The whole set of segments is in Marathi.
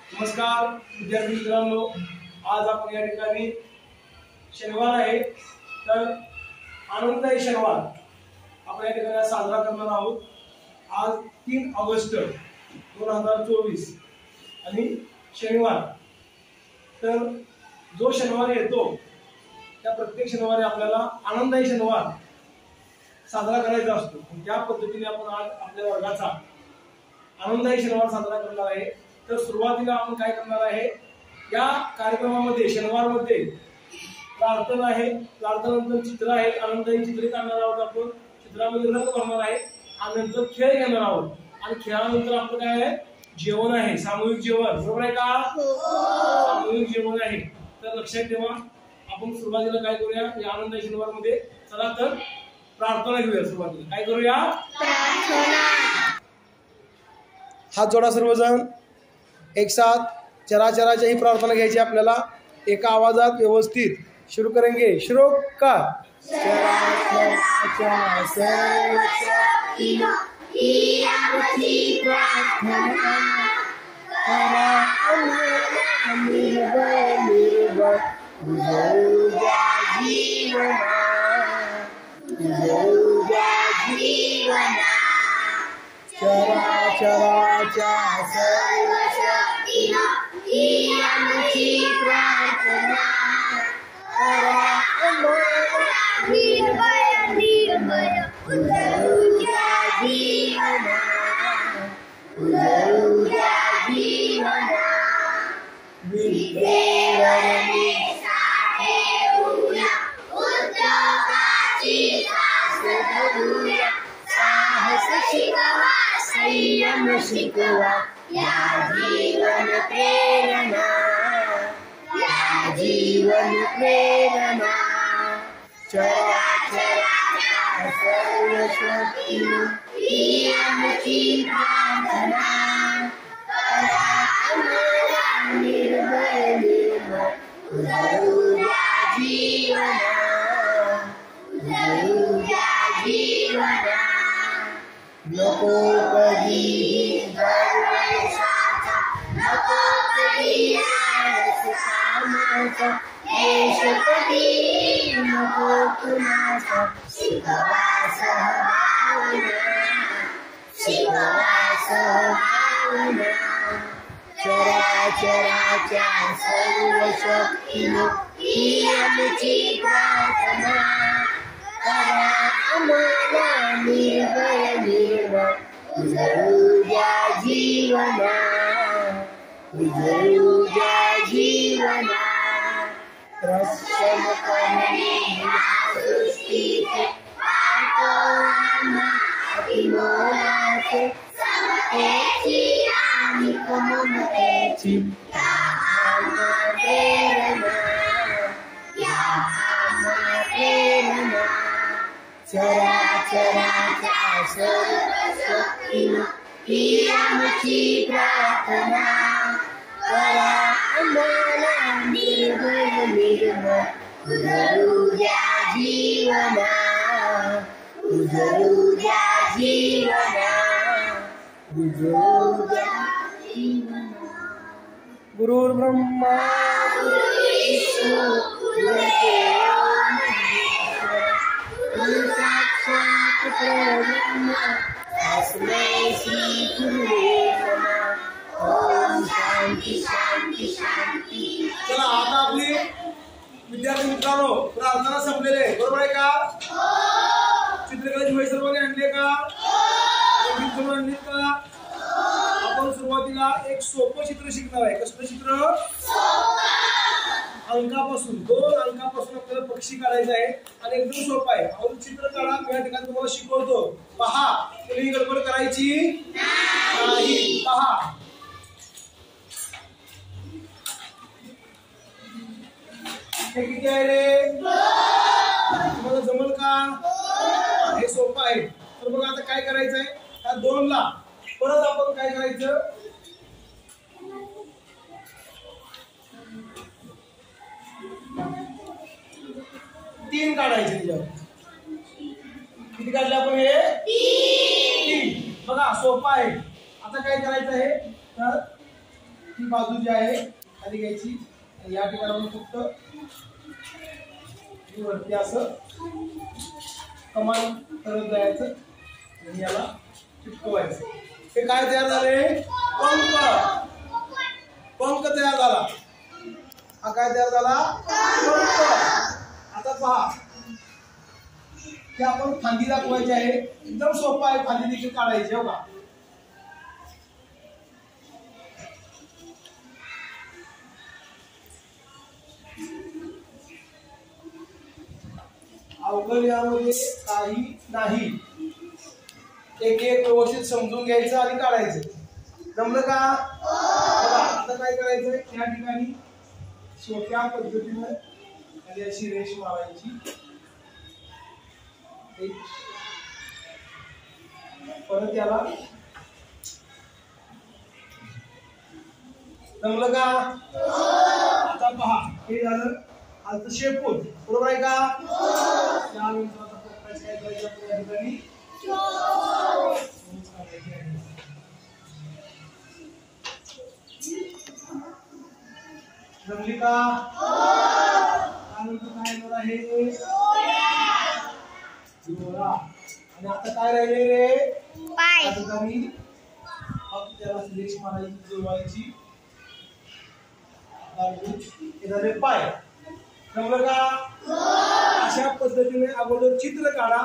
नमस्कार विद्यार्थी मित्रांनो, आज आपण या ठिकाणी शनिवार आहे तर आनंददायी शनिवार आपण या ठिकाणी साजरा करणार आहोत। आज 3 ऑगस्ट 2024 आणि शनिवार। तर जो शनिवार येतो त्या प्रत्येक शनिवारी आपल्याला आनंददायी शनिवार साजरा करायचा असतो। त्या पद्धतीने आपण आज आपल्या वर्गाचा आनंददायी शनिवार साजरा करणार आहे। तर सुरुवातीला आपण काय करणार आहे, या कार्यक्रमामध्ये शनिवारमध्ये प्रार्थना आहे, प्रार्थनेनंतर चित्र आहे, आनंददायी चित्रे काढणार आहोत आपण, चित्रामध्ये रंग भरणार आहे आणि नंतर खेळ घेणार आहोत आणि खेळानंतर आपलं काय आहे, जेवण आहे, सामूहिक जेवण। बरोबर आहे का? सामूहिक जेवण आहे। तर लक्षात ठेवा, आपण सुरुवातीला काय करूया या आनंददायी शनिवारमध्ये, चला तर प्रार्थना घेऊया। सुरुवातीला काय करूया, प्रार्थना। हात जोडा सर्वजण एक साथ, चराचराची ही प्रार्थना घ्यायची आपल्याला एका आवाजात व्यवस्थित। शुरू करेंगे, शुरू कर। चराचराच्या सर्व शक्तिनो ही आमची प्रार्थना, करा आम्हाला निर्भय निर्भय उजळूया जीवना, उजळूया जीवना। चराचराच्या सर्व शक्तिनो ही आमची प्रार्थना, करा आम्हाला निर्भय निर्भय उजळूया जीवना, उजळूया जीवना। विद्येवरणी साठेऊया, उद्योगाची सास धरूया, साहस शिकवा संयम शिकवा, या जीवन प्रेरणा, या जीवन प्रेरणा। चराचराच्या सर्व शक्तिनो ही आमची प्रार्थना, करा आम्हाला निर्भय निर्भय उजळूया जीवना, उजळूया जीवना। नको कधीही दरवेशाचा, नको कधी आळस कामाचा, देश कधी नको कुणाचा, शिकवा सहभावना, शिकवा सहभावना। चराचराच्या सर्व शक्तिनो ही आमची प्रार्थना, करा आम्हाला निर्भय निर्भय उजळूया जीवना, उजळूया जीवना। रक्षण करणे या सृष्टीचे पाठवाना, अतिमोलाचे समतेची आणि ममतेची या आम्हा प्रेरणा, या आम्हा प्रेरणा। चराचराच्या सर्व शक्तिनो ही आमची प्रार्थना, करा आम्हाला निर्भय निर्भय उजळूया जीवना, उजळूया जीवना, उजळूया जीवना। गुरुर् ब्रह्मा गुरुर्विष्णू गुरुर्देवो महेश्वरः, गुरु साक्षात् परब्रह्म तस्मै श्री गुरुवे नमः। ओम शांती शांती शांती। चला आता आपली विद्यार्थी मित्रांनो प्रार्थना संपलेली आहे, बरोबर आहे का? चित्रकलेची वही सर्वांनी आणली का? आणली का? आपण सुरुवातीला एक सोपं चित्र शिकणार आहे। कसलं चित्र? अंकापासून 2 अंकापासून आपल्याला पक्षी काढायचा आहे आणि एकदम सोपं आहे। आपण चित्र काढा, या ठिकाणी तुम्हाला शिकवतो, पहा, तुम्ही गडबड करायची नाही, पहा। हे किती आहे रे? तुम्हाला जमल का? हे सोपं आहे। तर बघा आता काय करायचं आहे, त्या 2 ला परत आपण काय करायचं, 3 काढायचे त्याच्यावर। किती काढले आपण? हे 3। बघा सोपं आहे। आता काय करायचं आहे, तर ती बाजू जी आहे खाली घ्यायची आणि या ठिकाणी फक्त वरती असं कमान करत जायचं आणि याला चिटकवायचं. हे काय तयार झाले? पंख. पंख तयार झाला. हा काय तयार झाला? पंख. आता पहा की आपण फांदी दाखवायची आहे. एकदम सोपं आहे, फांदी देखील काढायची. हो का? अवघड यामध्ये काही नाही. एक एक व्यवस्थित समजून घ्यायचं आणि काढायचं. जमलं का? आता काय करायचं? या ठिकाणी सोप्या पद्धतीने खाली अशी रेष मारायची. परत याला जमलं का? आता पहा हे झालं आजचं शेपूट. बरोबर आहे का? त्यानंतर आता काय करायचं या ठिकाणी जमली का? त्यानंतर काय येणार आहे? डोळा. आणि आता काय राहिले रे? पाय. फक्त त्याला रेष मारायची, जुळवायची. हे झाले पाय. जमलं का? अशा पद्धतीने अगोदर चित्र काढा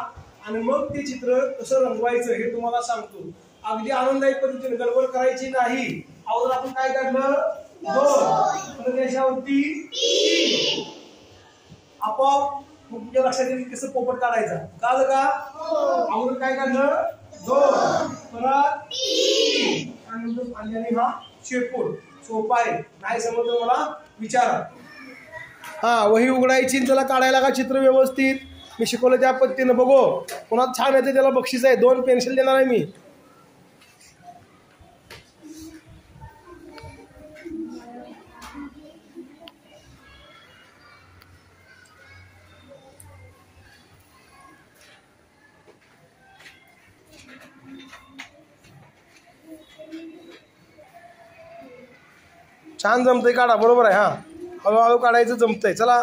आणि मग ते चित्र कसं रंगवायचं हे तुम्हाला सांगतो. अगदी आनंददायी पद्धतीने गडबड करायची नाही. अगोदर आपण काय काढलं? 2. त्याच्यावरती 3. आपोआप तुमच्या लक्षात येईल कसं पोपट काढायचा. कळलं का? अगोदर काय काढलं? 2, परत 3 आणि हा शेपूट. सोपा आहे. नाही समजलं मला विचारा. हा वही उघडायची, त्याला काढायला का चित्र व्यवस्थित मी शिकवलं त्या पद्धतीनं. बघो पुन्हा छान येते त्याला बक्षीस आहे. 2 पेन्सिल देणार आहे मी. छान जमतंय. काढा. बरोबर आहे. हा हळूहळू काढायचं. जमतंय. चला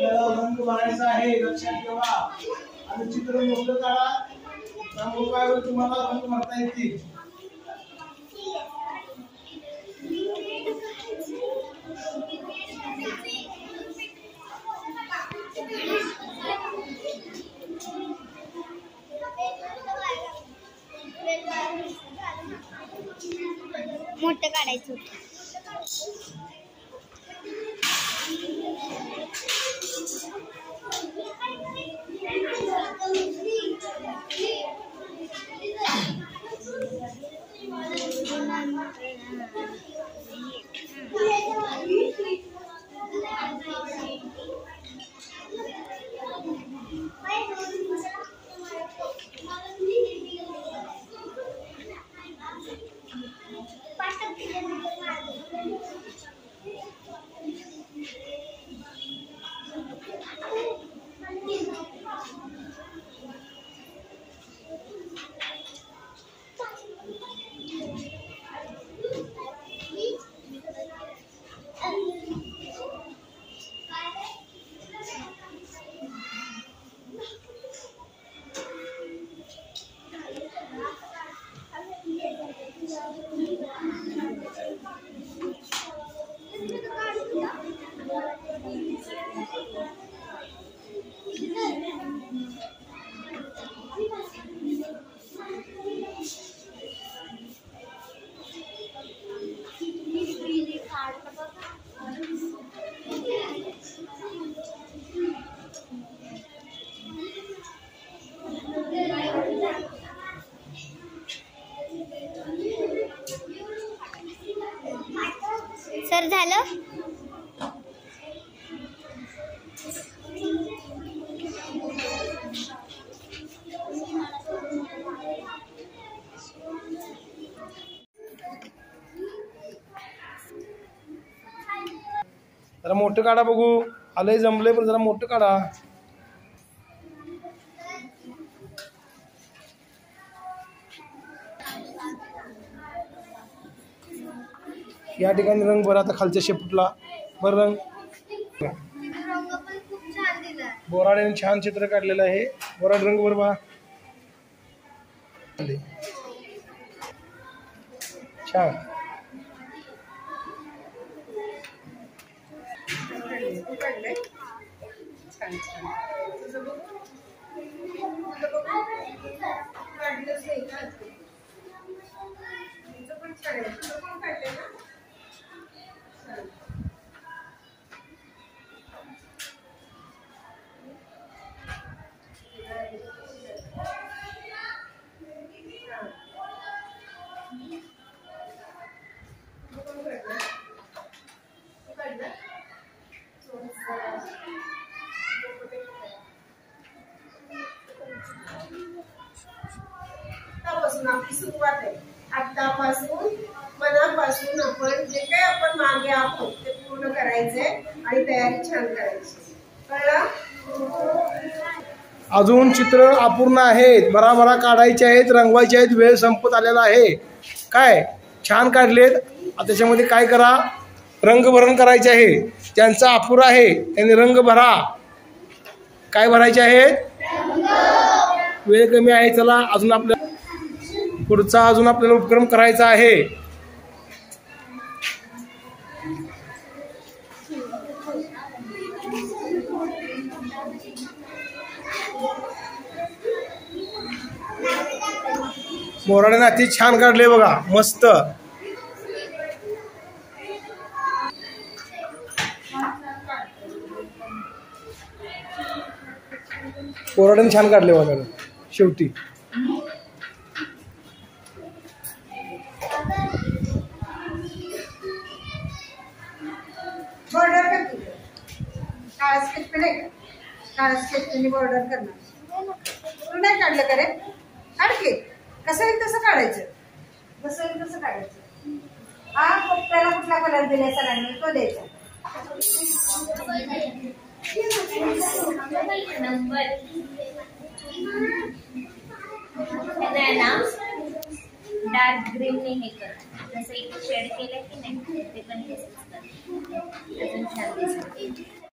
रंग भरायचा आहे. लक्षात ठेवा. आणि चित्र मोठं काढा. त्यामुळे काय होईल तुम्हाला रंग भरता येतील. मोठं काढायचं. झालं. जरा मोठं काढा बघू. आलंय जमलंय पण जरा मोठं काढा. या ठिकाणी रंग भरा आता खालच्या शेपूटला. बरं रंग बोराड्याने छान चित्र काढलेलं आहे. बोराड रंग भर बा. छान. आपली सुरुवात आहे. आतापासून मनापासून आपण जे काही आपण मागे आहोत ते पूर्ण करायचंय आणि तयारी छान करायची. कळलं? अजून चित्र अपूर्ण आहेत. भराभरा काढायचे आहेत, रंगवायचे आहेत. वेळ संपत आलेला आहे. काय छान काढलेत. त्याच्यामध्ये काय करा, रंगभरण करायचे आहे. ज्यांचा अपुरा आहे त्यांनी रंग भरा. काय भरायचे आहेत? वेळ कमी आहे. चला अजून आपल्या पुढचा आपल्याला उपक्रम करायचा आहे. बोराड्याने अति छान काढले बघा. मस्त. बोराड्याने छान काढले बघा शेवटी. बॉर्डर कर. काळा स्केच पेन आहे का? काळा स्केच पेन बॉर्डर करणार. तू नाही काढलं का रे? काढ की. कसं येईल तसं काढायचं. कसं येईल तसं काढायचं. हा त्याला कुठला कलर दिलाय सरांनी तो द्यायचा. डार्क ग्रीन ने हे कर. जसं इथे शेड केलं की नाही ते पण अजून छान दिसतं.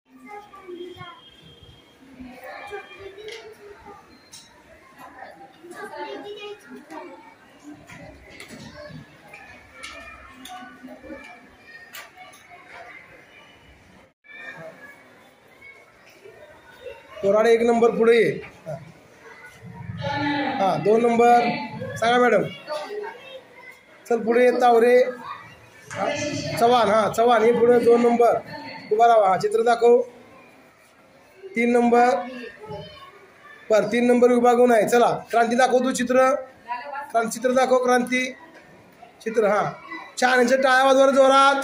बोराडे 1 नंबर पुढे ये. हा 2 नंबर सांगा मॅडम. चल पुढे येत तावरे. चव्हाण. हा चव्हाण हे पुढे 2 नंबर उभा राहा. हा चित्र दाखव. 3 नंबर पर 3 नंबर विभागून आहे. चला क्रांती दाखव तू चित्र. चित्र दाखव क्रांती चित्र. हा छान. यांच्या टाळ्या वाजवा जोरात.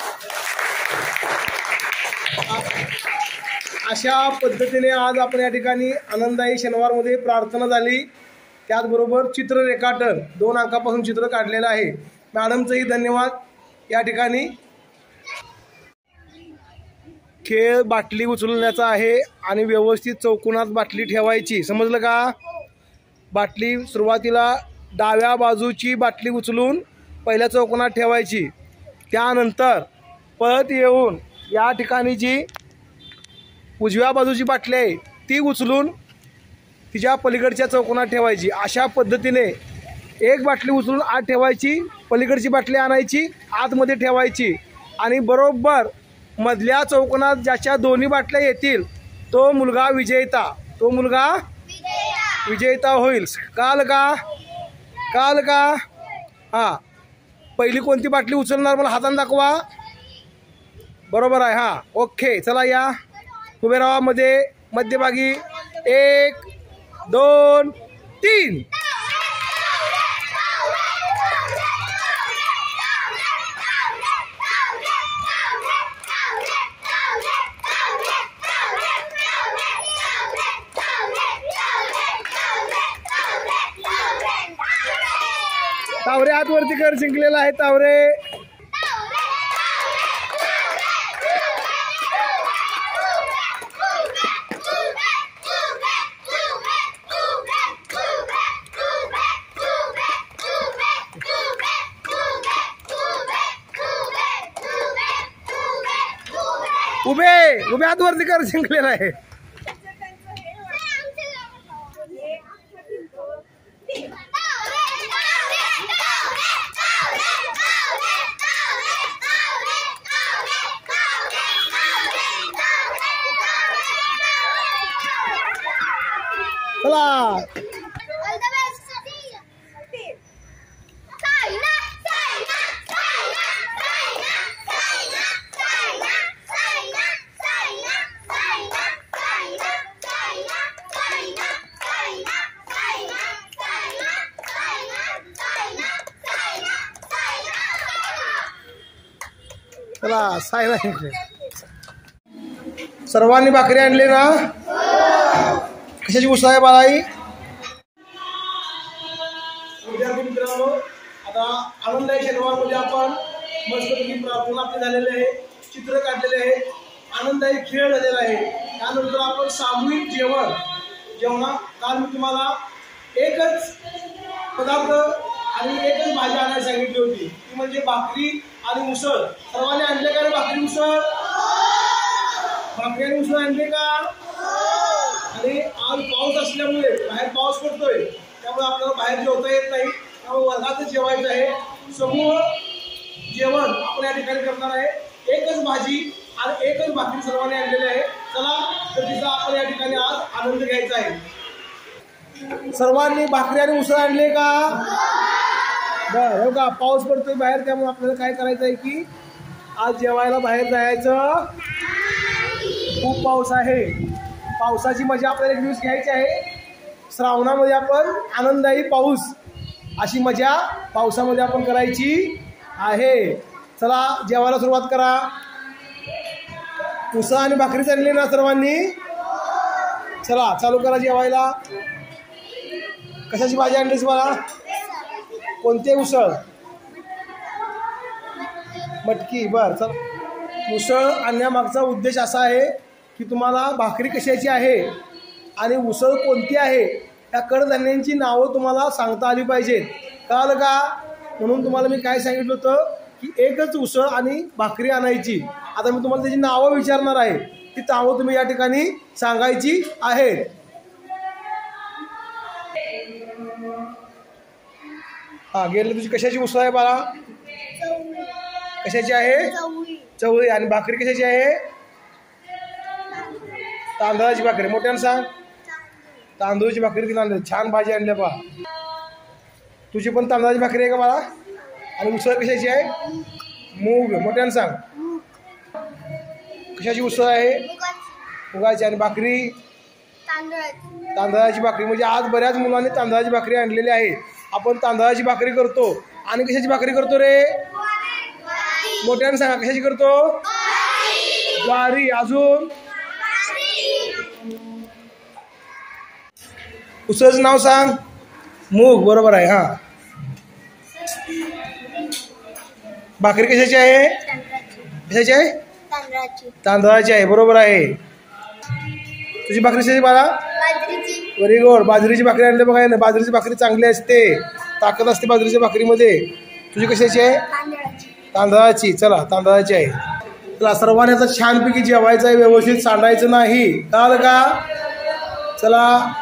अशा पद्धतीने आज आपण या ठिकाणी आनंददायी शनिवारमध्ये प्रार्थना झाली. त्याचबरोबर चित्र रेखाटन 2 अंकापासून चित्र काढलेलं आहे. मॅडमचंही धन्यवाद. या ठिकाणी खेळ बाटली उचलण्याचा आहे आणि व्यवस्थित चौकोनात बाटली ठेवायची. समजलं का? बाटली सुरुवातीला डाव्या बाजूची बाटली उचलून पहिल्या चौकोनात ठेवायची. त्यानंतर परत येऊन या ठिकाणी जी उजव्या बाजूची बाटली आहे ती उचलून तिच्या पलीकडच्या चौकोनात ठेवायची. अशा पद्धतीने एक बाटली उचलून आत ठेवायची, पलीकडची बाटली आणायची, आतमध्ये ठेवायची आणि बरोबर मधल्या चौकोनात ज्याच्या दोन्ही बाटल्या येतील तो मुलगा विजेता. तो मुलगा विजेता होईल. काल का? हां पहिली कोणती बाटली उचलणार मला हाताने दाखवा. बरोबर आहे. हां ओके. चला या उभे राहा मध्ये मध्यभागी. 1 2 3. तावरे हात वरती कर. जिंकलेला आहे तावरे. उभे उभे हात वरती कर. जिंकलेला आहे. चला चला सायला जिंकले. सर्वांनी भाकरी आणली ना? कशाची उसळ आहे बाळाई? विद्यार्थी मित्रांनो, आता आनंदाई शनिवारमध्ये आपण मस्तपैकी प्रार्थना आपली झालेली आहे, चित्र काढलेले आहे, आनंदाई खेळ झालेला आहे. त्यानंतर आपण सामूहिक जेवणा काल मी तुम्हाला एकच पदार्थ आणि एकच भाजी आणायला सांगितली होती, ती म्हणजे भाकरी आणि उसळ. सर्वांनी आणले का रे भाकरी उसळ? भाकरी आणि उसळ आणले का? आणि आज पाऊस असल्यामुळे बाहेर पाऊस पडतोय, त्यामुळे आपल्याला बाहेर जेवता येत नाही, त्यामुळे वर्गातच जेवायचं आहे. समूह जेवण आपण या ठिकाणी करणार आहे. एकच भाजी आणि एकच भाकरी सर्वांनी आणलेली आहे. चला तर तिचा आपण या ठिकाणी आज आनंद घ्यायचा आहे. सर्वांनी भाकरी आणि उसळ आणले का? बरं, हो का? पाऊस पडतोय बाहेर, त्यामुळे आपल्याला काय करायचं आहे की आज जेवायला बाहेर जायचं. खूप पाऊस आहे, पावसाची मजा आपल्याला एक दिवस घ्यायची आहे. श्रावणामध्ये आपण आनंदाई पाऊस अशी मजा पावसामध्ये आपण करायची आहे. चला जेवायला सुरुवात करा. उसळ आणि भाकरी चालली ना सर्वांनी? चला चालू करा जेवायला. कशाची भाजी आणलीस मला? कोणते उसळ? मटकी. बर, चल. उसळ आणण्यामागचा उद्देश असा आहे की तुम्हाला भाकरी कशाची आहे आणि उसळ कोणती आहे या कडधान्यांची नावं तुम्हाला सांगता आली पाहिजेत. कळलं का? म्हणून तुम्हाला मी काय सांगितलं होतं की एकच उसळ आणि भाकरी आणायची. आता मी तुम्हाला त्याची नावं विचारणार आहे, ती नावं तुम्ही या ठिकाणी सांगायची आहेत. हा, गेली तुझी कशाची उसळ आहे बाळा? कशाची आहे? चवळी. आणि भाकरी कशाची आहे? तांदळाची भाकरी. मोठ्यानं सांग. तांदूळची भाकरी तिला आणली. छान भाजी आणल्या बा. तुझी पण तांदळाची भाकरी आहे का बाळा? आणि उसळ कशाची आहे? मूग. मोठ्यानं सांग. कशाची उसळ आहे? मुगाची. आणि भाकरी? तांदळाची भाकरी. म्हणजे आज बऱ्याच मुलांनी तांदळाची भाकरी आणलेली आहे. आपण तांदळाची भाकरी करतो. आणि कशाची भाकरी करतो रे? मोठ्यानं सांगा. कशाची करतो? ज्वारी. अजून? उसळचं नाव सांग. मूग. बरोबर आहे. हा, भाकरी कशाची आहे? कशाची आहे? तांदळाची आहे. बरोबर आहे. तुझी भाकरी कशाची बाळा? Very good. बाजरीची भाकरी आणली बघा ना. बाजरीची भाकरी चांगली असते, ताकद असते बाजरीच्या भाकरीमध्ये. तुझी कशाची आहे? तांदळाची. चला तांदळाची आहे. चला सर्वांनी आता छानपैकी जेवायचं आहे, व्यवस्थित सांडायचं नाही. कळलं का? चला